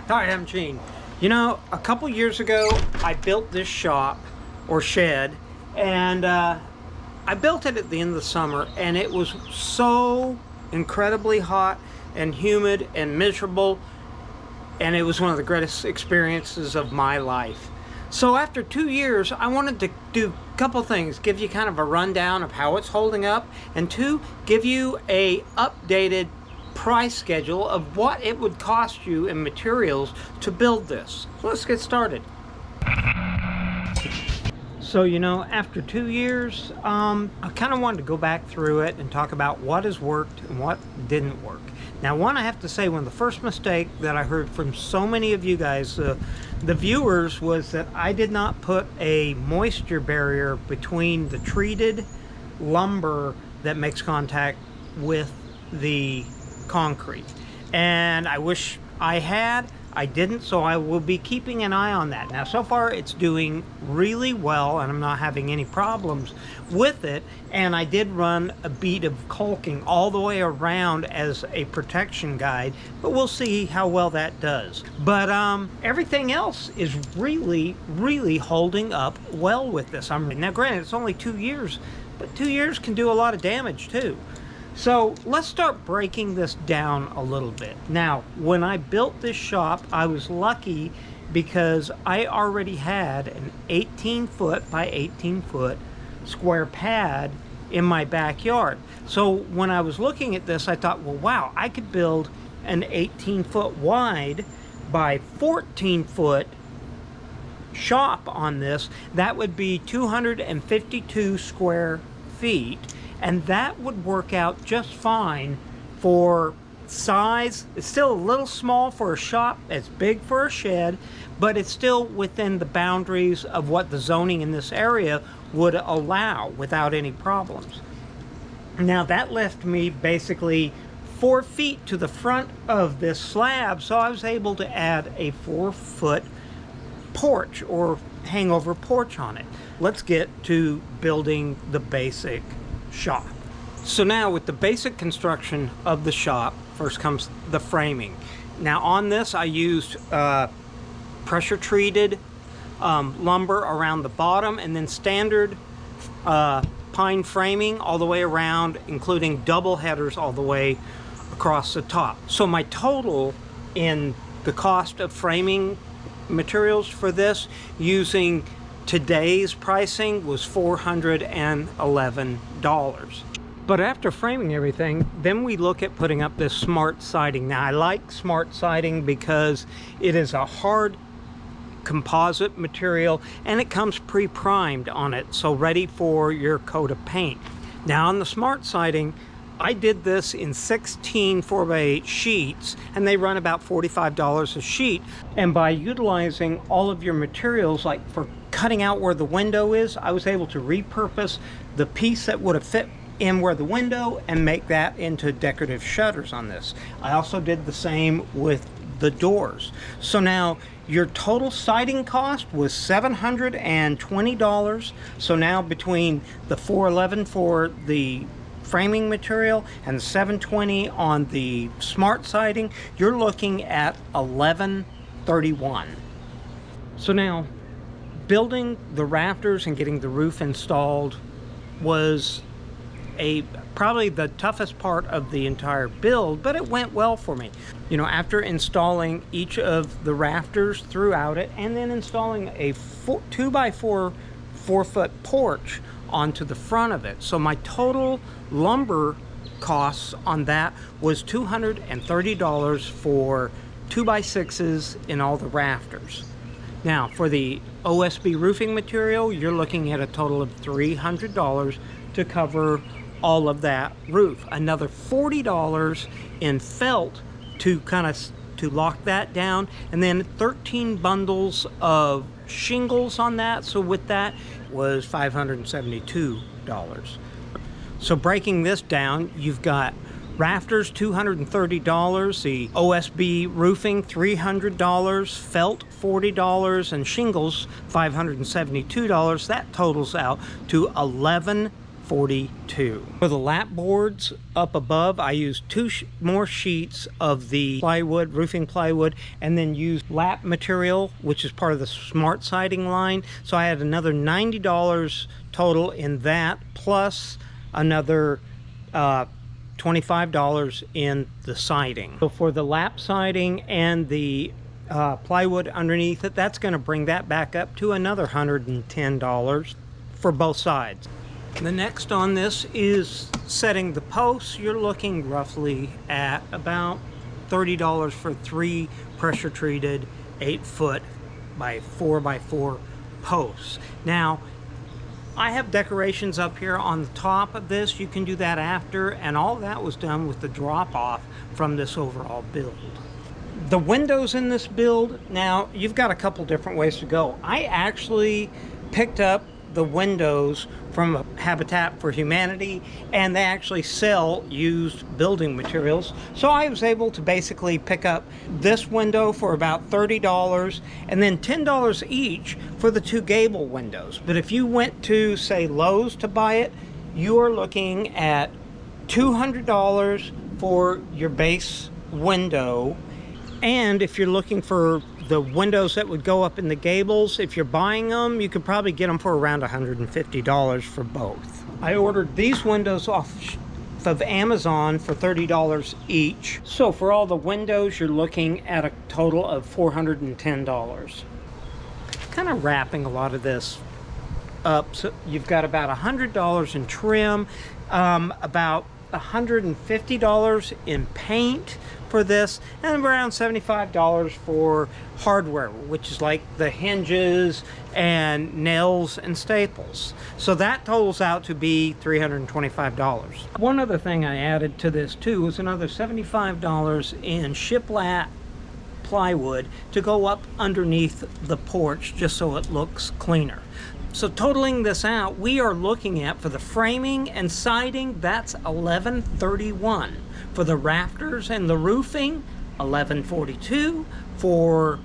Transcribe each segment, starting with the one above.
Hi, I'm Gene. You know, a couple years ago, I built this shop or shed, and I built it at the end of the summer, and it was so incredibly hot and humid and miserable, and it was one of the greatest experiences of my life. So after 2 years, I wanted to do a couple things, give you kind of a rundown of how it's holding up, and two, give you a updated price schedule of what it would cost you in materials to build this. So let's get started. So, you know, after 2 years, I kind of wanted to go back through it and talk about what has worked and what didn't work. Now, one, I have to say, one of the first mistake that I heard from so many of you guys, the viewers, was that I did not put a moisture barrier between the treated lumber that makes contact with the concrete. And I wish I had. I didn't, so I will be keeping an eye on that. Now, so far it's doing really well, and I'm not having any problems with it. And I did run a bead of caulking all the way around as a protection guide, but we'll see how well that does. But everything else is really holding up well with this. Now, granted, it's only 2 years, but 2 years can do a lot of damage too. So let's start breaking this down a little bit. Now, when I built this shop, I was lucky because I already had an 18-foot by 18-foot square pad in my backyard. So when I was looking at this, I thought, well, wow, I could build an 18-foot wide by 14-foot shop on this. That would be 252 square feet. And that would work out just fine for size. It's still a little small for a shop. It's big for a shed, but it's still within the boundaries of what the zoning in this area would allow without any problems. Now, that left me basically 4 feet to the front of this slab, so I was able to add a 4-foot porch or hangover porch on it. Let's get to building the basic shop. So now, with the basic construction of the shop, first comes the framing. Now, on this I used pressure treated lumber around the bottom, and then standard pine framing all the way around, including double headers all the way across the top. So my total in the cost of framing materials for this, using today's pricing, was $411. But after framing everything, then we look at putting up this smart siding. Now, I like smart siding because it is a hard composite material and it comes pre-primed on it, so ready for your coat of paint. Now, on the smart siding, I did this in 16 4x8 sheets, and they run about $45 a sheet. And by utilizing all of your materials, like for cutting out where the window is, I was able to repurpose the piece that would have fit in where the window and make that into decorative shutters on this. I also did the same with the doors. So now your total siding cost was $720. So now, between the $411 for the framing material and $720 on the smart siding, you're looking at $1,131. So now, building the rafters and getting the roof installed was probably the toughest part of the entire build, but it went well for me. You know, after installing each of the rafters throughout it, and then installing a 2x4 4-foot porch onto the front of it. So my total lumber costs on that was $230 for 2x6s in all the rafters. Now, for the OSB roofing material, you're looking at a total of $300 to cover all of that roof. Another $40 in felt to lock that down, and then 13 bundles of shingles on that. So with that was $572. So breaking this down, you've got rafters $230, the OSB roofing $300, felt $40, and shingles $572. That totals out to $1,130 $11.42. For the lap boards up above, I used two more sheets of the plywood, roofing plywood, and then used lap material, which is part of the Smart Siding line. So I had another $90 total in that, plus another $25 in the siding. So for the lap siding and the plywood underneath it, that's going to bring that back up to another $110 for both sides. The next on this is setting the posts. You're looking roughly at about $30 for 3 pressure treated 8-foot by 4x4 posts. Now, I have decorations up here on the top of this. You can do that after, and all that was done with the drop off from this overall build. The windows in this build, now you've got a couple different ways to go. I actually picked up the windows from Habitat for Humanity, and they actually sell used building materials. So I was able to basically pick up this window for about $30 and then $10 each for the 2 gable windows. But if you went to, say, Lowe's to buy it, you are looking at $200 for your base window. And if you're looking for the windows that would go up in the gables, if you're buying them, you could probably get them for around $150 for both. I ordered these windows off of Amazon for $30 each. So for all the windows, you're looking at a total of $410. Kind of wrapping a lot of this up. So you've got about $100 in trim, about $150 in paint for this, and around $75 for hardware, which is like the hinges and nails and staples. So that totals out to be $325. One other thing I added to this too was another $75 in shiplap plywood to go up underneath the porch just so it looks cleaner. So totaling this out, we are looking at, for the framing and siding, that's $11.31. For the rafters and the roofing, $11.42. For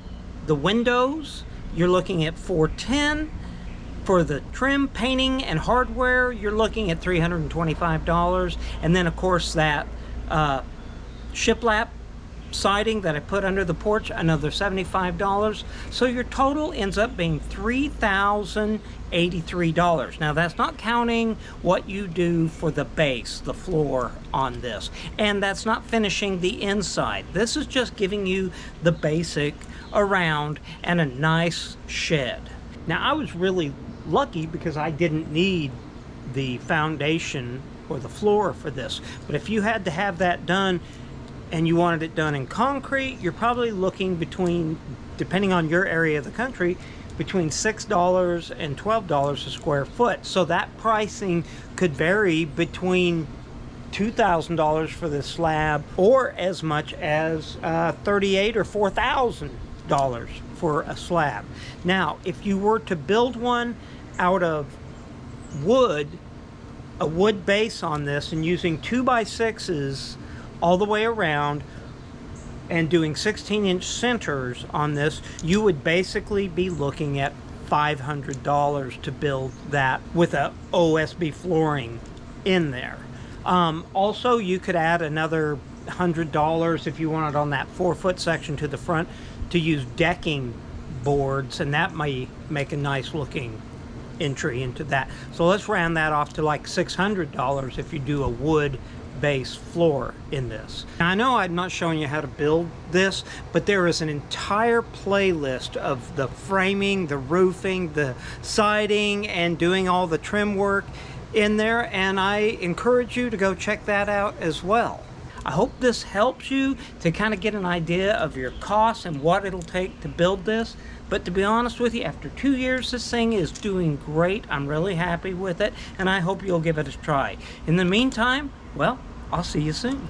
the windows, you're looking at $4.10. For the trim, painting, and hardware, you're looking at $325. And then, of course, that shiplap siding that I put under the porch, another $75. So your total ends up being $3,083. Now that's not counting what you do for the base, the floor on this, and that's not finishing the inside. This is just giving you the basic around and a nice shed. Now I was really lucky because I didn't need the foundation or the floor for this, but if you had to have that done and you wanted it done in concrete, you're probably looking between, depending on your area of the country, between $6 and $12 a square foot. So that pricing could vary between $2,000 for the slab or as much as $38,000 or $4,000 for a slab. Now, if you were to build one out of wood, a wood base on this, and using 2x6s all the way around and doing 16-inch centers on this, you would basically be looking at $500 to build that with a OSB flooring in there. Also, you could add another $100 if you wanted on that 4-foot section to the front to use decking boards, and that may make a nice looking entry into that. So let's round that off to like $600 if you do a wood base floor in this. Now, I know I'm not showing you how to build this, but there is an entire playlist of the framing, the roofing, the siding, and doing all the trim work in there, and I encourage you to go check that out as well. I hope this helps you to kind of get an idea of your costs and what it'll take to build this. But to be honest with you, after 2 years, this thing is doing great. I'm really happy with it, and I hope you'll give it a try. In the meantime, well, I'll see you soon.